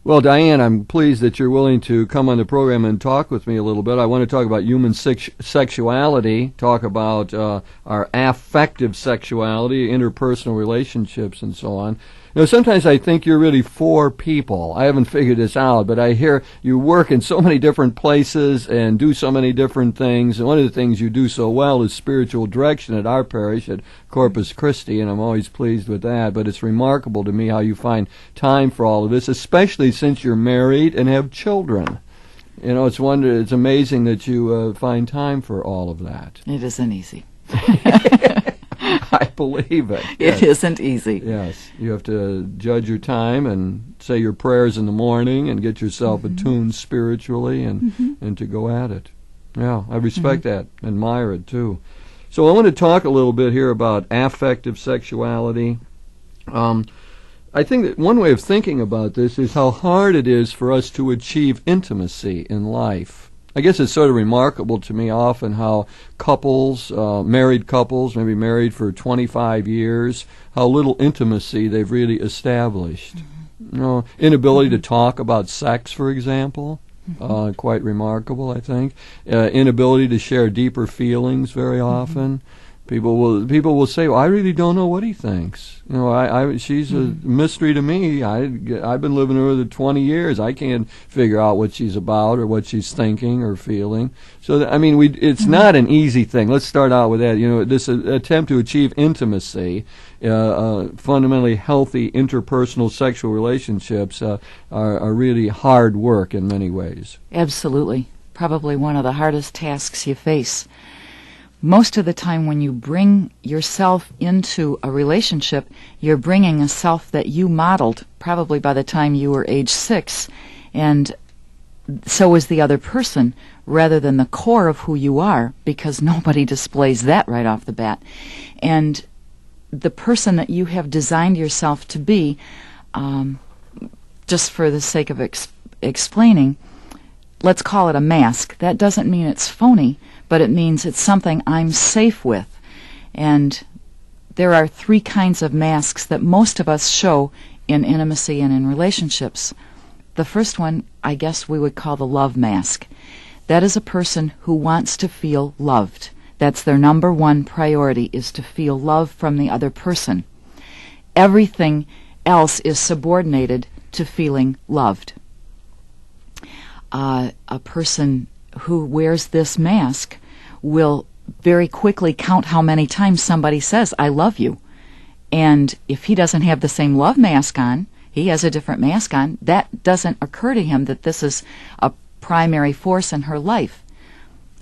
Well, Diane, I'm pleased that you're willing to come on the program and talk with me a little bit. I want to talk about human sexuality, talk about our affective sexuality, interpersonal relationships, and so on. You know, sometimes I think you're really for people. I haven't figured this out, but I hear you work in so many different places and do so many different things. And one of the things you do so well is spiritual direction at our parish at Corpus Christi, and I'm always pleased with that. But it's remarkable to me how you find time for all of this, especially since you're married and have children. You know, it's amazing that you find time for all of that. It isn't easy. I believe it. Yes. It isn't easy. Yes. You have to judge your time and say your prayers in the morning and get yourself attuned spiritually and to go at it. Yeah, I respect that, admire it too. So I want to talk a little bit here about affective sexuality. I think that one way of thinking about this is how hard it is for us to achieve intimacy in life. I guess it's sort of remarkable to me often how couples, married couples, maybe married for 25 years, how little intimacy they've really established. You know, inability to talk about sex, for example, quite remarkable, I think. Inability to share deeper feelings very often. People will say, well, I really don't know what he thinks. You know, she's a mystery to me. I've been living with her 20 years. I can't figure out what she's about or what she's thinking or feeling. So, I mean, it's not an easy thing. Let's start out with that. You know, this attempt to achieve intimacy, fundamentally healthy interpersonal sexual relationships are really hard work in many ways. Absolutely. Probably one of the hardest tasks you face. Most of the time when you bring yourself into a relationship, you're bringing a self that you modeled probably by the time you were age 6, and so is the other person, rather than the core of who you are, because nobody displays that right off the bat. And the person that you have designed yourself to be, just for the sake of explaining, let's call it a mask. That doesn't mean it's phony, but it means it's something I'm safe with. And there are 3 kinds of masks that most of us show in intimacy and in relationships. The first one, I guess we would call the love mask. That is a person who wants to feel loved. That's their number 1 priority, is to feel love from the other person. Everything else is subordinated to feeling loved. A person who wears this mask will very quickly count how many times somebody says, I love you. And if he doesn't have the same love mask on, he has a different mask on, that doesn't occur to him that this is a primary force in her life.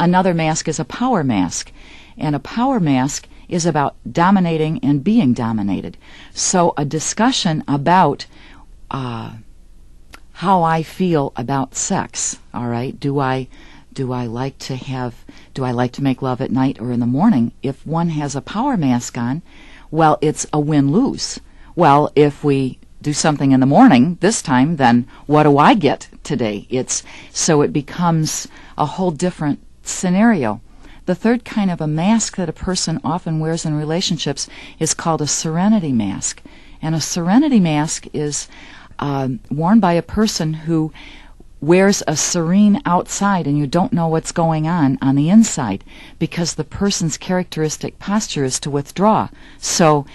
Another mask is a power mask. And a power mask is about dominating and being dominated. So a discussion about how I feel about sex, all right? Do I like to make love at night or in the morning? If one has a power mask on, well, it's a win-lose. Well, if we do something in the morning this time, then what do I get today? So it becomes a whole different scenario. The third kind of a mask that a person often wears in relationships is called a serenity mask. And a serenity mask is worn by a person who wears a serene outside and you don't know what's going on the inside, because the person's characteristic posture is to withdraw. So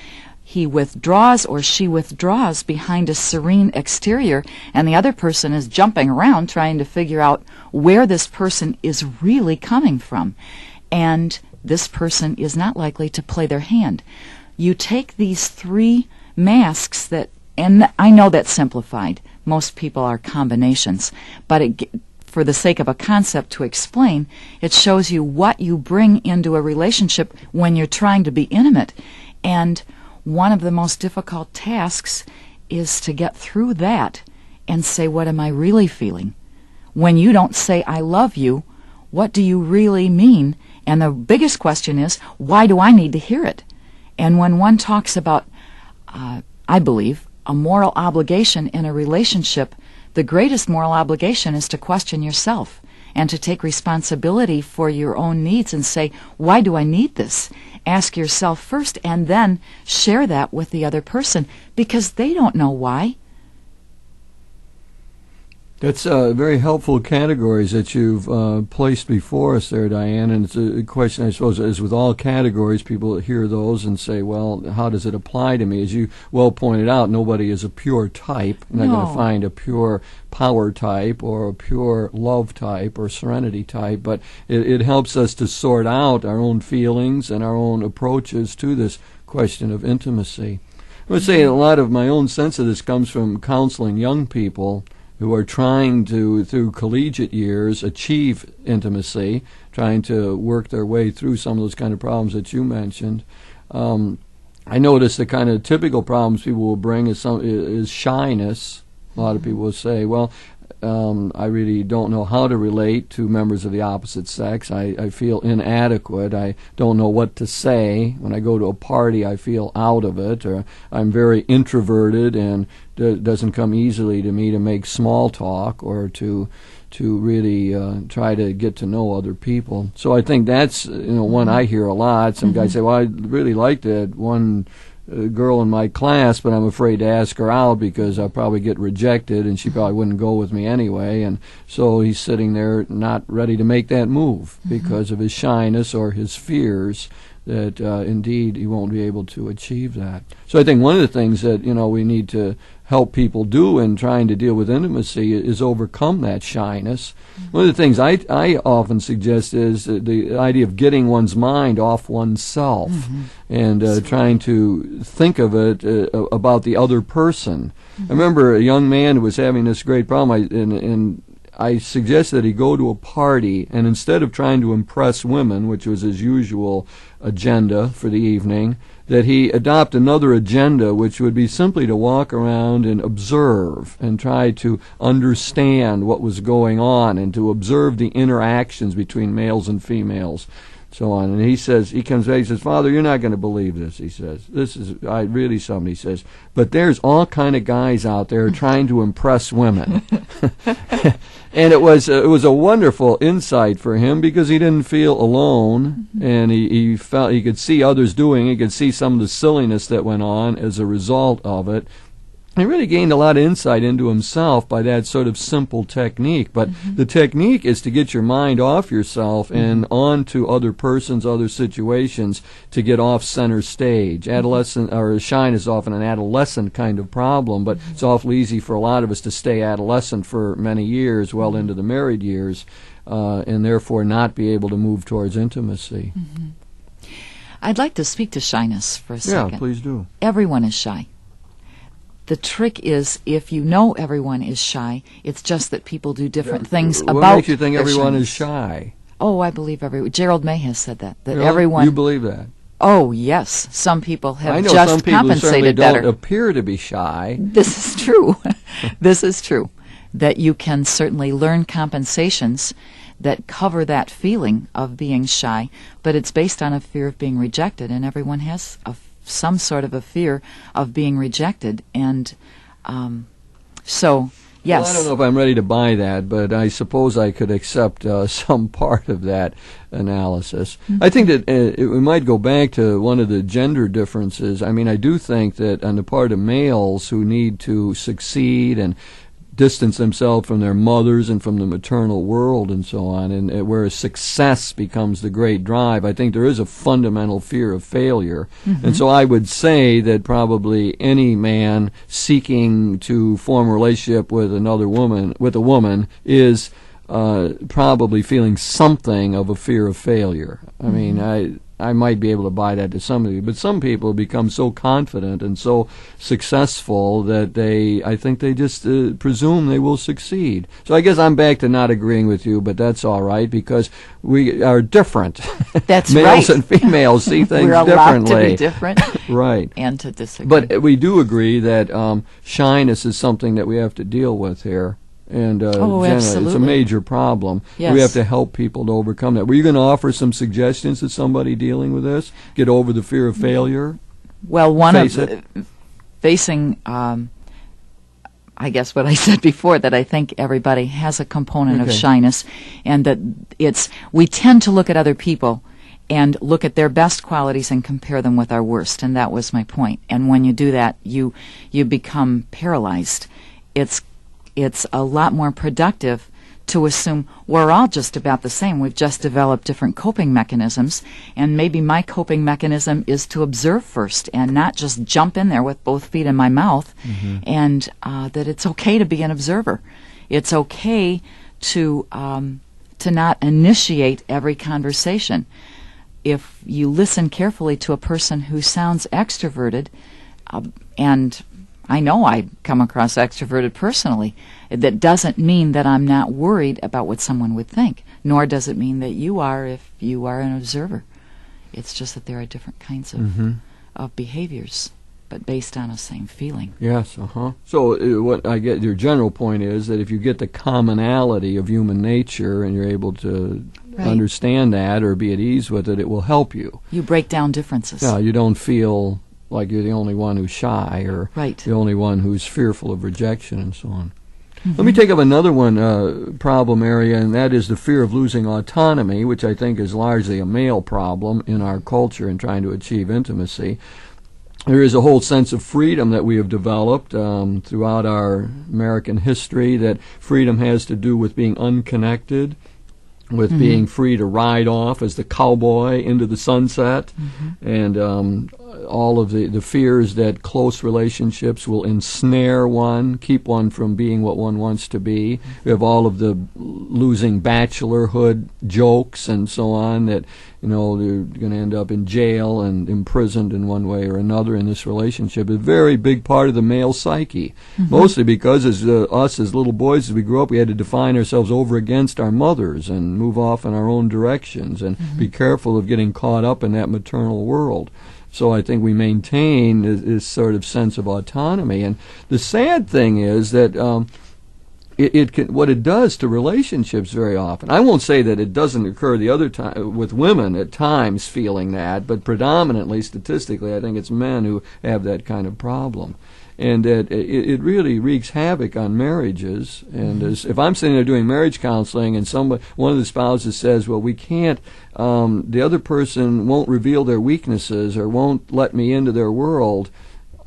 he withdraws or she withdraws behind a serene exterior, and the other person is jumping around trying to figure out where this person is really coming from. And this person is not likely to play their hand. You take these 3 masks and I know that's simplified. Most people are combinations. But for the sake of a concept to explain, it shows you what you bring into a relationship when you're trying to be intimate. And one of the most difficult tasks is to get through that and say, what am I really feeling? When you don't say, I love you, what do you really mean? And the biggest question is, why do I need to hear it? And when one talks about, I believe, a moral obligation in a relationship, the greatest moral obligation is to question yourself and to take responsibility for your own needs and say, why do I need this? Ask yourself first and then share that with the other person, because they don't know why. That's very helpful categories that you've placed before us there, Diane. And it's a question, I suppose, as with all categories, people hear those and say, well, how does it apply to me? As you well pointed out, nobody is a pure type. You're not going to find a pure power type or a pure love type or serenity type, but it helps us to sort out our own feelings and our own approaches to this question of intimacy. I would say a lot of my own sense of this comes from counseling young people who are trying to, through collegiate years, achieve intimacy, trying to work their way through some of those kind of problems that you mentioned. I notice the kind of typical problems people will bring is shyness. A lot of people will say, well, I really don't know how to relate to members of the opposite sex. I feel inadequate. I don't know what to say. When I go to a party, I feel out of it. Or I'm very introverted, and it doesn't come easily to me to make small talk or to really try to get to know other people. So I think that's one I hear a lot. Some guys say, well, I really liked that one girl in my class, but I'm afraid to ask her out because I'll probably get rejected and she probably wouldn't go with me anyway. And so he's sitting there not ready to make that move because of his shyness or his fears that indeed he won't be able to achieve that. So I think one of the things that we need to help people do in trying to deal with intimacy is overcome that shyness. One of the things I often suggest is the idea of getting one's mind off oneself and trying to think of it about the other person. I remember a young man who was having this great problem, and I suggested that he go to a party, and instead of trying to impress women, which was his usual agenda for the evening, that he adopt another agenda, which would be simply to walk around and observe and try to understand what was going on and to observe the interactions between males and females, so on. And he comes back, he says, Father, you're not going to believe this, he says. This is really something, he says. But there's all kind of guys out there trying to impress women. And it was a wonderful insight for him because he didn't feel alone, and he felt he could see others doing it. He could see some of the silliness that went on as a result of it. He really gained a lot of insight into himself by that sort of simple technique. But the technique is to get your mind off yourself and onto other persons, other situations, to get off center stage. Adolescent or shyness is often an adolescent kind of problem, but it's awfully easy for a lot of us to stay adolescent for many years, well into the married years, and therefore not be able to move towards intimacy. I'd like to speak to shyness for a second. Yeah, please do. Everyone is shy. The trick is, if you know everyone is shy, it's just that people do different things about. What makes you think everyone shyness. is shy? Oh, I believe everyone. Gerald May has said that Really? everyone. You believe that? Oh, yes. Some people have I know just some people compensated who better. don't appear to be shy. This is true. This is true. That you can certainly learn compensations that cover that feeling of being shy, but it's based on a fear of being rejected, and everyone has some sort of a fear of being rejected, and so yes. Well, I don't know if I'm ready to buy that, but I suppose I could accept some part of that analysis. I think that we might go back to one of the gender differences. I mean, I do think that on the part of males who need to succeed and distance themselves from their mothers and from the maternal world and so on, and where success becomes the great drive, I think there is a fundamental fear of failure. And so I would say that probably any man seeking to form a relationship with another woman, is probably feeling something of a fear of failure. I mean, I might be able to buy that to some degree, but some people become so confident and so successful that I think they just presume they will succeed. So I guess I'm back to not agreeing with you, but that's all right because we are different. That's Males right. and females see things We're differently. allowed to be different. Right. And to disagree. But we do agree that shyness is something that we have to deal with here. And generally, it's a absolutely. major problem. Yes. We have to help people to overcome that. Were you going to offer some suggestions to somebody dealing with this? Get over the fear of failure? Well, facing, I guess what I said before, that I think everybody has a component of shyness, and that we tend to look at other people and look at their best qualities and compare them with our worst, and that was my point. And when you do that, you become paralyzed. it's a lot more productive to assume we're all just about the same. We've just developed different coping mechanisms, and maybe my coping mechanism is to observe first and not just jump in there with both feet in my mouth, and that it's okay to be an observer. It's okay to not initiate every conversation. If you listen carefully to a person who sounds extroverted, and I know I come across extroverted personally, that doesn't mean that I'm not worried about what someone would think, nor does it mean that you are if you are an observer. It's just that there are different kinds of behaviors, but based on a same feeling. Yes, So what I get, your general point is that if you get the commonality of human nature and you're able to understand that or be at ease with it, it will help you. You break down differences. Yeah, you don't feel like you're the only one who's shy or the only one who's fearful of rejection and so on. Let me take up another problem area, and that is the fear of losing autonomy, which I think is largely a male problem in our culture in trying to achieve intimacy. There is a whole sense of freedom that we have developed throughout our American history, that freedom has to do with being unconnected, with being free to ride off as the cowboy into the sunset, and all of the fears that close relationships will ensnare one, keep one from being what one wants to be. We have all of the losing bachelorhood jokes and so on, that they're going to end up in jail and imprisoned in one way or another in this relationship. A very big part of the male psyche, mostly because us as little boys, as we grew up, we had to define ourselves over against our mothers and move off in our own directions and be careful of getting caught up in that maternal world. So I think we maintain this sort of sense of autonomy. And the sad thing is that what it does to relationships very often, I won't say that it doesn't occur the other time with women at times feeling that, but predominantly, statistically, I think it's men who have that kind of problem. And that it really wreaks havoc on marriages. And if I'm sitting there doing marriage counseling and one of the spouses says, well, we can't, the other person won't reveal their weaknesses or won't let me into their world,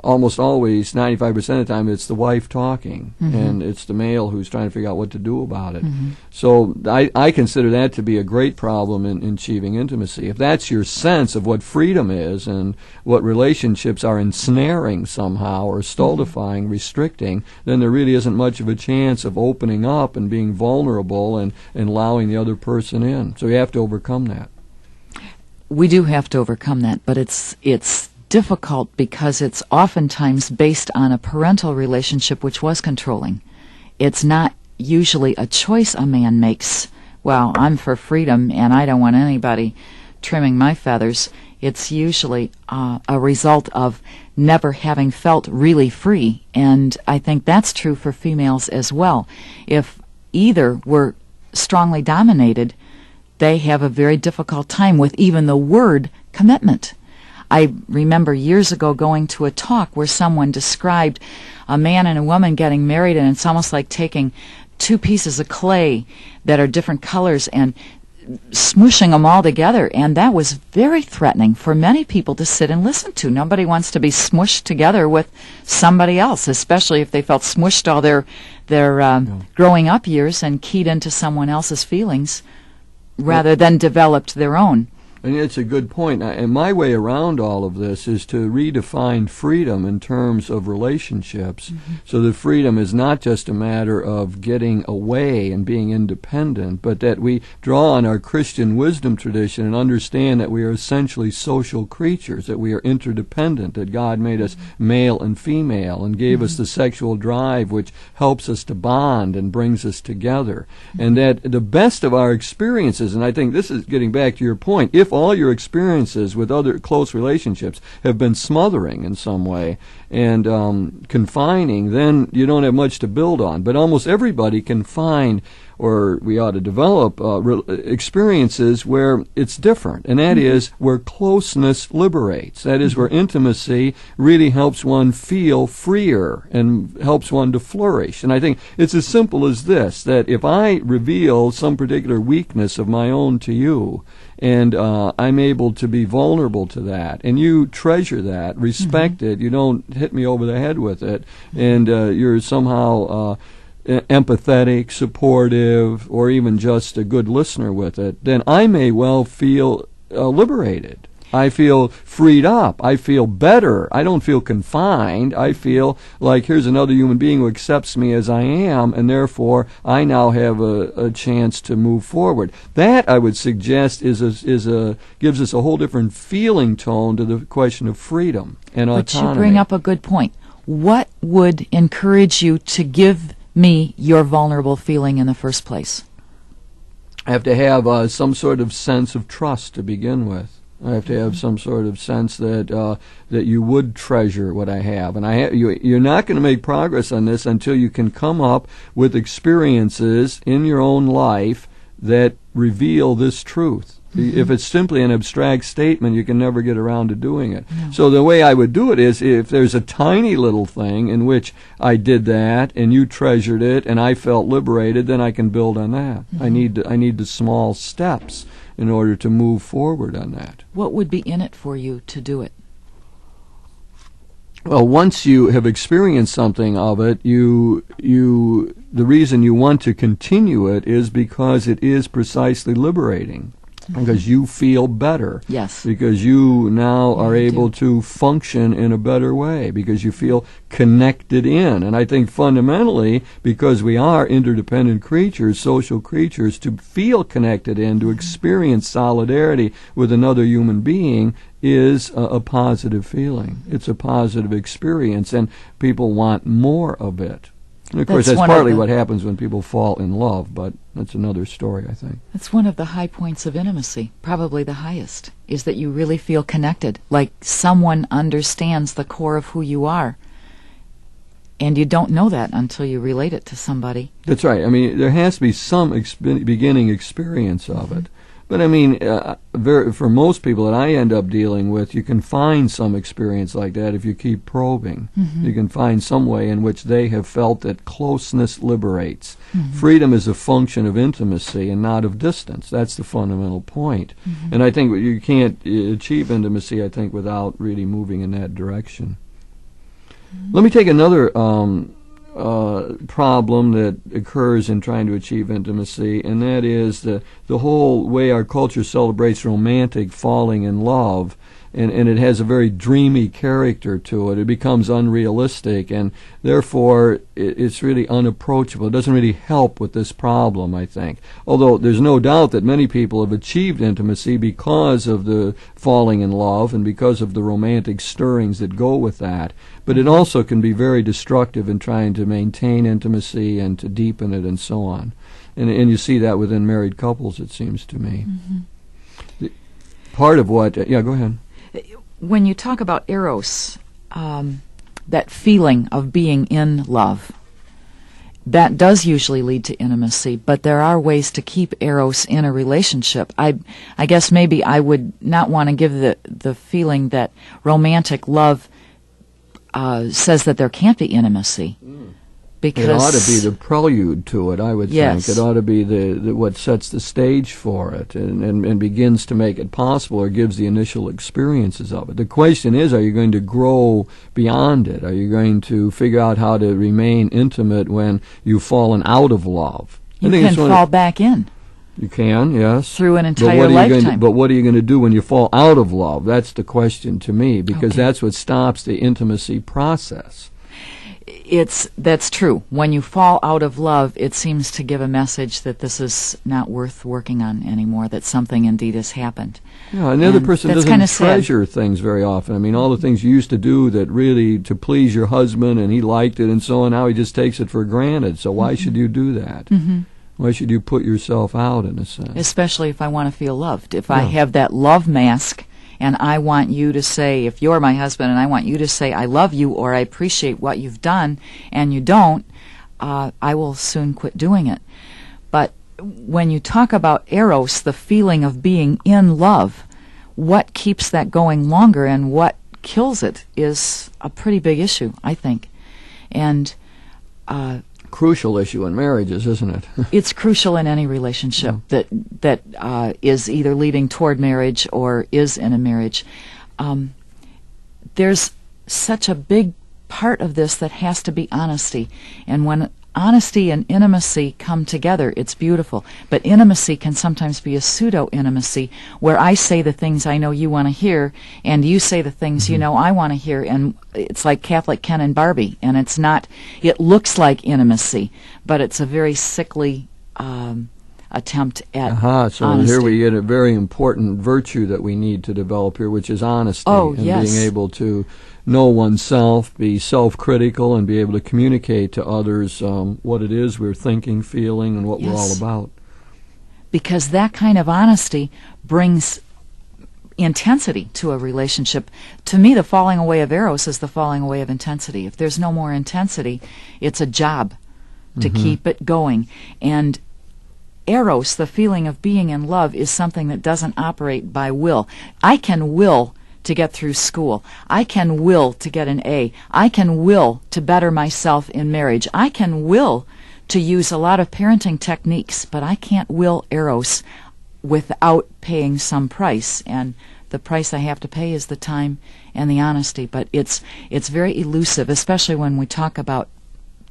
almost always, 95% of the time, it's the wife talking, and it's the male who's trying to figure out what to do about it. So I consider that to be a great problem in achieving intimacy. If that's your sense of what freedom is and what relationships are ensnaring somehow or stultifying, restricting, then there really isn't much of a chance of opening up and being vulnerable and allowing the other person in. So you have to overcome that. We do have to overcome that, but it's difficult because it's oftentimes based on a parental relationship which was controlling. It's not usually a choice a man makes. Well, I'm for freedom and I don't want anybody trimming my feathers. It's usually a result of never having felt really free, and I think that's true for females as well. If either were strongly dominated, they have a very difficult time with even the word commitment. I remember years ago going to a talk where someone described a man and a woman getting married, and it's almost like taking two pieces of clay that are different colors and smushing them all together, and that was very threatening for many people to sit and listen to. Nobody wants to be smushed together with somebody else, especially if they felt smushed all their growing up years and keyed into someone else's feelings rather than developed their own. And it's a good point. And my way around all of this is to redefine freedom in terms of relationships. So that freedom is not just a matter of getting away and being independent, but that we draw on our Christian wisdom tradition and understand that we are essentially social creatures, that we are interdependent, that God made us male and female and gave us the sexual drive which helps us to bond and brings us together. And that the best of our experiences, and I think this is getting back to your point, if all your experiences with other close relationships have been smothering in some way and confining, then you don't have much to build on. But almost everybody can find, or we ought to develop, experiences where it's different, and that is where closeness liberates. That is where intimacy really helps one feel freer and helps one to flourish. And I think it's as simple as this, that if I reveal some particular weakness of my own to you, and I'm able to be vulnerable to that, and you treasure that, respect it, you don't hit me over the head with it, and you're somehow empathetic, supportive, or even just a good listener with it, then I may well feel liberated. I feel freed up. I feel better. I don't feel confined. I feel like here's another human being who accepts me as I am, and therefore I now have a chance to move forward. That, I would suggest, gives us a whole different feeling tone to the question of freedom and autonomy. But you bring up a good point. What would encourage you to give me your vulnerable feeling in the first place? I have to have some sort of sense of trust to begin with. I have to have some sort of sense that you would treasure what I have, and you're not going to make progress on this until you can come up with experiences in your own life that reveal this truth. If it's simply an abstract statement, you can never get around to doing it. No. So the way I would do it is, if there's a tiny little thing in which I did that and you treasured it and I felt liberated, then I can build on that. I need the small steps in order to move forward on that. What would be in it for you to do it? Well, once you have experienced something of it, the reason you want to continue it is because it is precisely liberating. Because you feel better. Yes. Because you now are able to function in a better way. Because you feel connected in. And I think fundamentally, because we are interdependent creatures, social creatures, to feel connected in, to experience solidarity with another human being is a positive feeling. It's a positive experience, and people want more of it. And of course, that's partly what happens when people fall in love, but that's another story, I think. That's one of the high points of intimacy, probably the highest, is that you really feel connected, like someone understands the core of who you are. And you don't know that until you relate it to somebody. That's right. I mean, there has to be some beginning experience of it. But I mean, for most people that I end up dealing with, you can find some experience like that if you keep probing. You can find some way in which they have felt that closeness liberates. Freedom is a function of intimacy and not of distance. That's the fundamental point. And I think you can't achieve intimacy, I think, without really moving in that direction. Let me take another problem that occurs in trying to achieve intimacy, and that is the whole way our culture celebrates romantic falling in love, and it has a very dreamy character to it. It becomes unrealistic, and therefore it's really unapproachable. It doesn't really help with this problem, I think. Although there's no doubt that many people have achieved intimacy because of the falling in love and because of the romantic stirrings that go with that. But it also can be very destructive in trying to maintain intimacy and to deepen it and so on. And you see that within married couples, it seems to me. Part of what... Yeah, go ahead. When you talk about eros, that feeling of being in love, that does usually lead to intimacy, but there are ways to keep eros in a relationship. I guess maybe I would not want to give the feeling that romantic love says that there can't be intimacy. Because it ought to be the prelude to it, I would think. It ought to be the what sets the stage for it and begins to make it possible or gives the initial experiences of it. The question is, are you going to grow beyond it? Are you going to figure out how to remain intimate when you've fallen out of love? You can fall back in. You can, yes. Through an entire lifetime. But what are you going to do when you fall out of love? That's the question to me, because that's what stops the intimacy process. That's true. When you fall out of love, it seems to give a message that this is not worth working on anymore, that something indeed has happened. Yeah, and the other person doesn't treasure things very often. I mean, all the things you used to do that really to please your husband, and he liked it and so on, now he just takes it for granted. So why should you do that? Why should you put yourself out, in a sense? Especially if I want to feel loved. If I have that love mask, and I want you to say, if you're my husband, and I want you to say, I love you, or I appreciate what you've done, and you don't, I will soon quit doing it. But when you talk about eros, the feeling of being in love, what keeps that going longer and what kills it is a pretty big issue, I think. And crucial issue in marriages, isn't it? It's crucial in any relationship that is either leading toward marriage or is in a marriage. There's such a big part of this that has to be honesty. And when honesty and intimacy come together, it's beautiful. But intimacy can sometimes be a pseudo-intimacy, where I say the things I know you want to hear, and you say the things you know I want to hear, and it's like Catholic Ken and Barbie, and it's not, it looks like intimacy, but it's a very sickly attempt at So honesty. here we get a very important virtue that we need to develop here, which is honesty. Oh, and yes. being able to know oneself, be self-critical, and be able to communicate to others what it is we're thinking, feeling, and what we're all about. Because that kind of honesty brings intensity to a relationship. To me, the falling away of eros is the falling away of intensity. If there's no more intensity, it's a job to keep it going. And eros, the feeling of being in love, is something that doesn't operate by will. I can will to get through school. I can will to get an A. I can will to better myself in marriage. I can will to use a lot of parenting techniques, but I can't will eros without paying some price. And the price I have to pay is the time and the honesty. But it's very elusive, especially when we talk about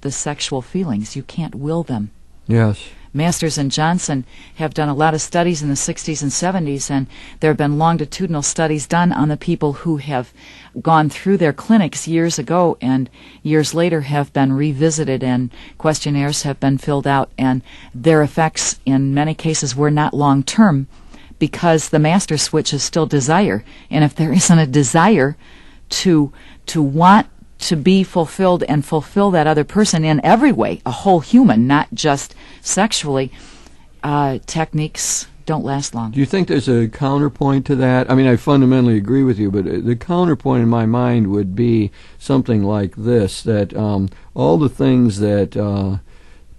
the sexual feelings. You can't will them. Yes. Masters and Johnson have done a lot of studies in the 60s and 70s, and there have been longitudinal studies done on the people who have gone through their clinics years ago and years later have been revisited, and questionnaires have been filled out, and their effects in many cases were not long-term, because the master switch is still desire. And if there isn't a desire to want to be fulfilled and fulfill that other person in every way, a whole human, not just sexually, techniques don't last long. Do you think there's a counterpoint to that? I mean, I fundamentally agree with you, but the counterpoint in my mind would be something like this, that all the things that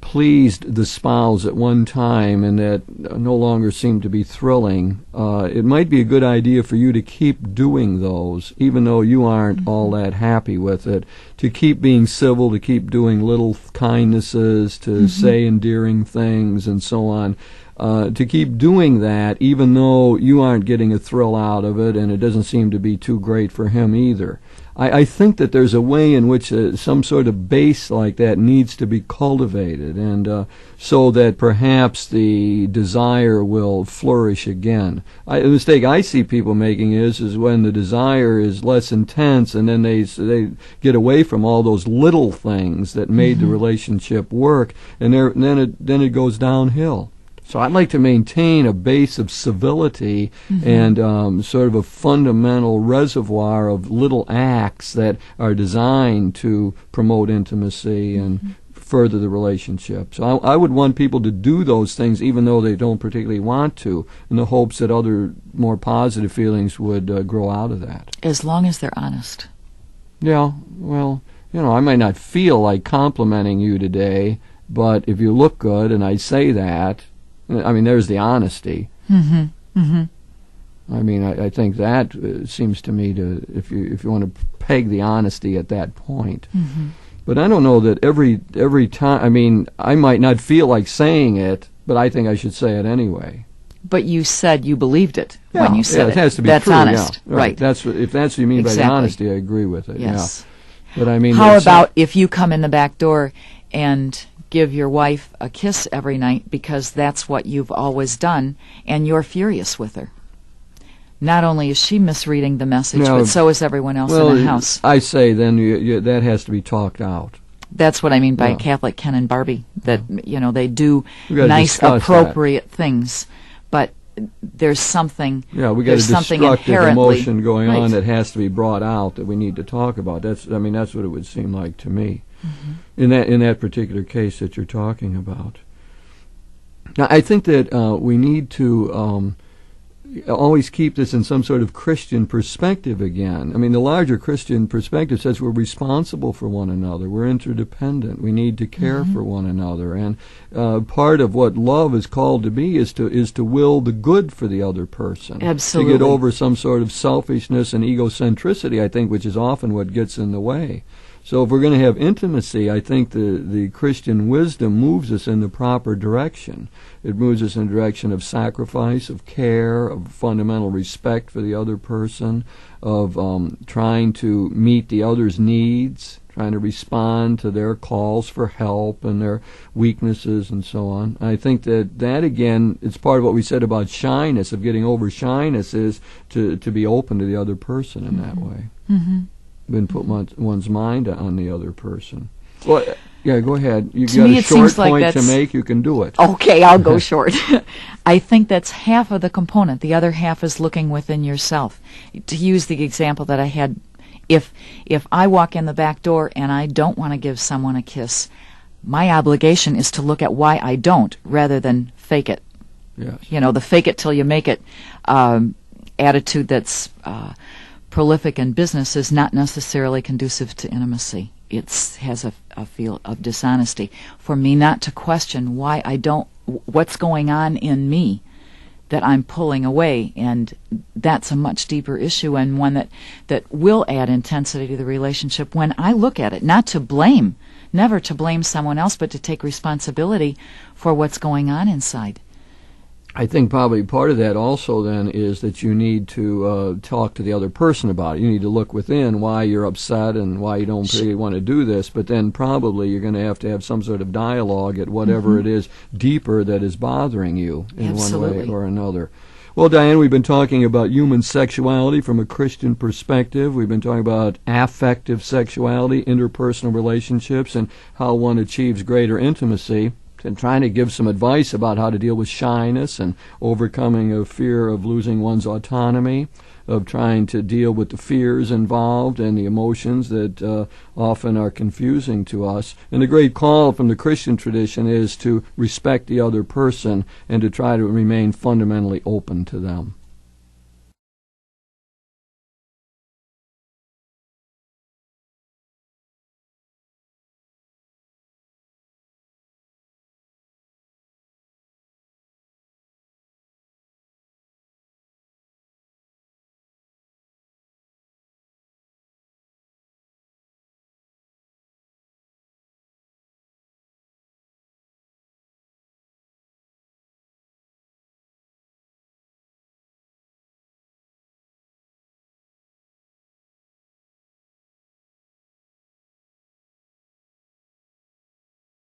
pleased the spouse at one time and that no longer seem to be thrilling, it might be a good idea for you to keep doing those, even though you aren't all that happy with it, to keep being civil, to keep doing little kindnesses, to say endearing things and so on, to keep doing that even though you aren't getting a thrill out of it and it doesn't seem to be too great for him either. I think that there's a way in which some sort of base like that needs to be cultivated, and so that perhaps the desire will flourish again. The mistake I see people making is when the desire is less intense, and then they get away from all those little things that made the relationship work, and then it goes downhill. So I'd like to maintain a base of civility and sort of a fundamental reservoir of little acts that are designed to promote intimacy and further the relationship. So I would want people to do those things even though they don't particularly want to, in the hopes that other more positive feelings would grow out of that. As long as they're honest. Yeah, well, I might not feel like complimenting you today, but if you look good and I say that, I mean, there's the honesty. I mean, I think that seems to me to, if you want to peg the honesty at that point. But I don't know that every time. I mean, I might not feel like saying it, but I think I should say it anyway. But you said you believed it when you said it has to be That's true. honest, Yeah, right? If that's what you mean by the honesty, I agree with it. Yes. Yeah. But I mean, how about if you come in the back door and give your wife a kiss every night because that's what you've always done, and you're furious with her? Not only is she misreading the message, but so is everyone else in the house. I say then that has to be talked out. That's what I mean by Catholic Ken and Barbie, that they do nice, discuss appropriate things, but there's something. Yeah, we got a destructive emotion going on that has to be brought out, that we need to talk about. That's what it would seem like to me. In that particular case that you're talking about. Now, I think that we need to always keep this in some sort of Christian perspective again. I mean, the larger Christian perspective says we're responsible for one another. We're interdependent. We need to care for one another. And part of what love is called to be is to will the good for the other person. Absolutely. To get over some sort of selfishness and egocentricity, I think, which is often what gets in the way. So if we're going to have intimacy, I think the Christian wisdom moves us in the proper direction. It moves us in the direction of sacrifice, of care, of fundamental respect for the other person, of trying to meet the other's needs, trying to respond to their calls for help and their weaknesses and so on. I think that again, it's part of what we said about shyness, of getting over shyness, is to be open to the other person in that way. And put one's mind on the other person. Well, yeah, go ahead. You got a short point to make, you can do it. Okay, I'll go short. I think that's half of the component. The other half is looking within yourself. To use the example that I had, if I walk in the back door and I don't want to give someone a kiss, my obligation is to look at why I don't, rather than fake it. Yes. The fake it till you make it attitude that's prolific in business is not necessarily conducive to intimacy. It has a feel of dishonesty. For me not to question why I don't, what's going on in me that I'm pulling away, and that's a much deeper issue, and one that will add intensity to the relationship when I look at it. Not to blame, never to blame someone else, but to take responsibility for what's going on inside. I think probably part of that also then is that you need to talk to the other person about it. You need to look within why you're upset and why you don't really want to do this, but then probably you're going to have some sort of dialogue at whatever it is deeper that is bothering you in one way or another. Well, Diane, we've been talking about human sexuality from a Christian perspective. We've been talking about affective sexuality, interpersonal relationships, and how one achieves greater intimacy, and trying to give some advice about how to deal with shyness and overcoming a fear of losing one's autonomy, of trying to deal with the fears involved and the emotions that often are confusing to us. And the great call from the Christian tradition is to respect the other person and to try to remain fundamentally open to them.